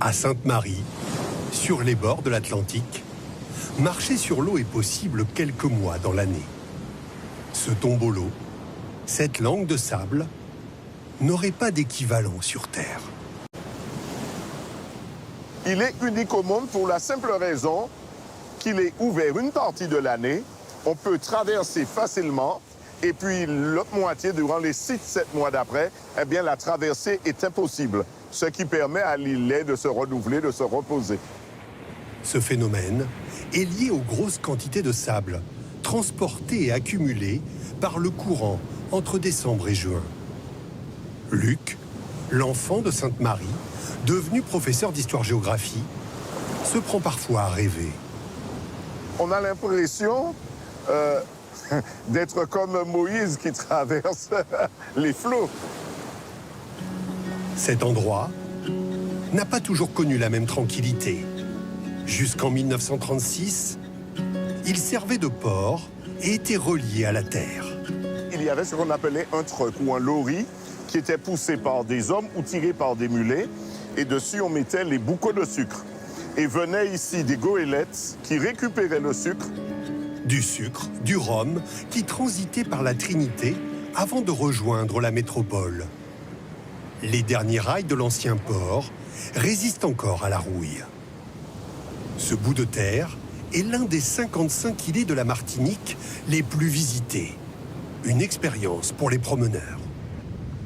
À Sainte-Marie, sur les bords de l'Atlantique, marcher sur l'eau est possible quelques mois dans l'année. Ce tombolo, cette langue de sable, n'aurait pas d'équivalent sur Terre. Il est unique au monde pour la simple raison qu'il est ouvert une partie de l'année. On peut traverser facilement et puis l'autre moitié, durant les 6-7 mois d'après, eh bien la traversée est impossible, ce qui permet à l'îlet de se renouveler, de se reposer. Ce phénomène est lié aux grosses quantités de sable transportées et accumulées par le courant entre décembre et juin. Luc, l'enfant de Sainte-Marie, devenu professeur d'histoire-géographie, se prend parfois à rêver. On a l'impression d'être comme Moïse qui traverse les flots. Cet endroit n'a pas toujours connu la même tranquillité. Jusqu'en 1936, il servait de port et était relié à la terre. Il y avait ce qu'on appelait un truck ou un lorry qui était poussé par des hommes ou tiré par des mulets. Et dessus, on mettait les boucaux de sucre. Et venaient ici des goélettes qui récupéraient le sucre. Du sucre, du rhum, qui transitait par la Trinité avant de rejoindre la métropole. Les derniers rails de l'ancien port résistent encore à la rouille. Ce bout de terre est l'un des 55 îlets de la Martinique les plus visités. Une expérience pour les promeneurs.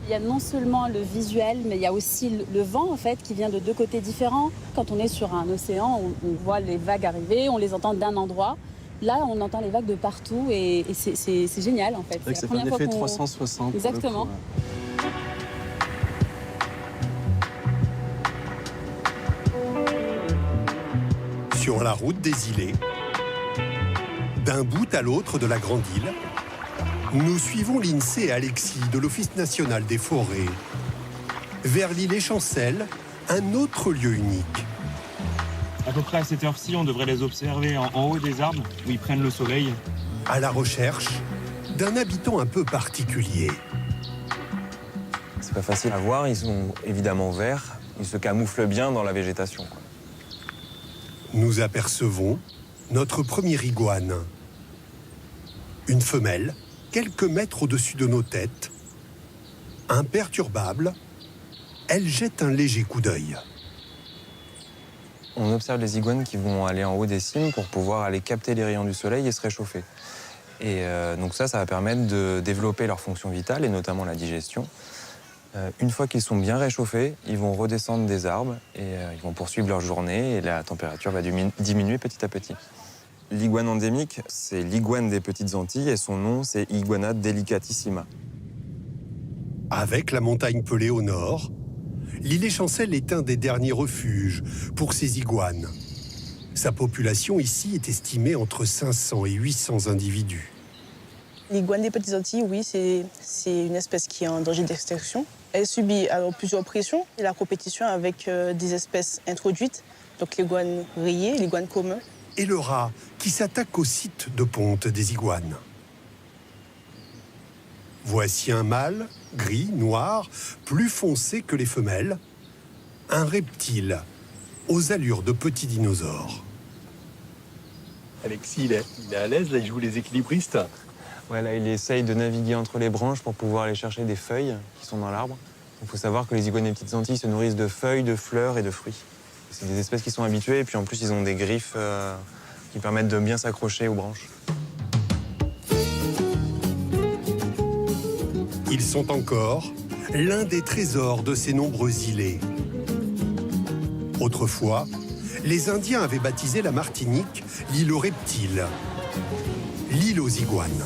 Il y a non seulement le visuel, mais il y a aussi le vent en fait qui vient de deux côtés différents. Quand on est sur un océan, on voit les vagues arriver, on les entend d'un endroit. Là, on entend les vagues de partout et c'est génial en fait. C'est un effet 360. Exactement. Sur la route des îlets, d'un bout à l'autre de la grande île, nous suivons l'INSEE et Alexis de l'Office national des forêts vers l'îlet Chancel, un autre lieu unique. À peu près à cette heure-ci, on devrait les observer en haut des arbres où ils prennent le soleil. À la recherche d'un habitant un peu particulier. C'est pas facile à voir, ils sont évidemment verts, ils se camouflent bien dans la végétation. Nous apercevons notre première iguane. Une femelle, quelques mètres au-dessus de nos têtes. Imperturbable, elle jette un léger coup d'œil. On observe les iguanes qui vont aller en haut des cimes pour pouvoir aller capter les rayons du soleil et se réchauffer. Et donc ça va permettre de développer leur fonction vitale et notamment la digestion. Une fois qu'ils sont bien réchauffés, ils vont redescendre des arbres et ils vont poursuivre leur journée et la température va diminuer petit à petit. L'iguane endémique, c'est l'iguane des Petites Antilles et son nom, c'est Iguana delicatissima. Avec la montagne Pelée au nord, l'îlet Chancel est un des derniers refuges pour ces iguanes. Sa population ici est estimée entre 500 et 800 individus. L'iguane des Petites Antilles, oui, c'est une espèce qui est en danger d'extinction. Elle subit alors plusieurs pressions et la compétition avec des espèces introduites, donc l'iguane rayée, l'iguane commun. Et le rat qui s'attaque au site de ponte des iguanes. Voici un mâle, gris, noir, plus foncé que les femelles. Un reptile aux allures de petits dinosaures. Alexis, il est à l'aise, là, il joue les équilibristes. Ouais, là, il essaye de naviguer entre les branches pour pouvoir aller chercher des feuilles qui sont dans l'arbre. Il faut savoir que les iguanes des Petites Antilles se nourrissent de feuilles, de fleurs et de fruits. C'est des espèces qui sont habituées et puis en plus, ils ont des griffes qui permettent de bien s'accrocher aux branches. Ils sont encore l'un des trésors de ces nombreux îlets. Autrefois, les Indiens avaient baptisé la Martinique l'île aux reptiles, l'île aux iguanes.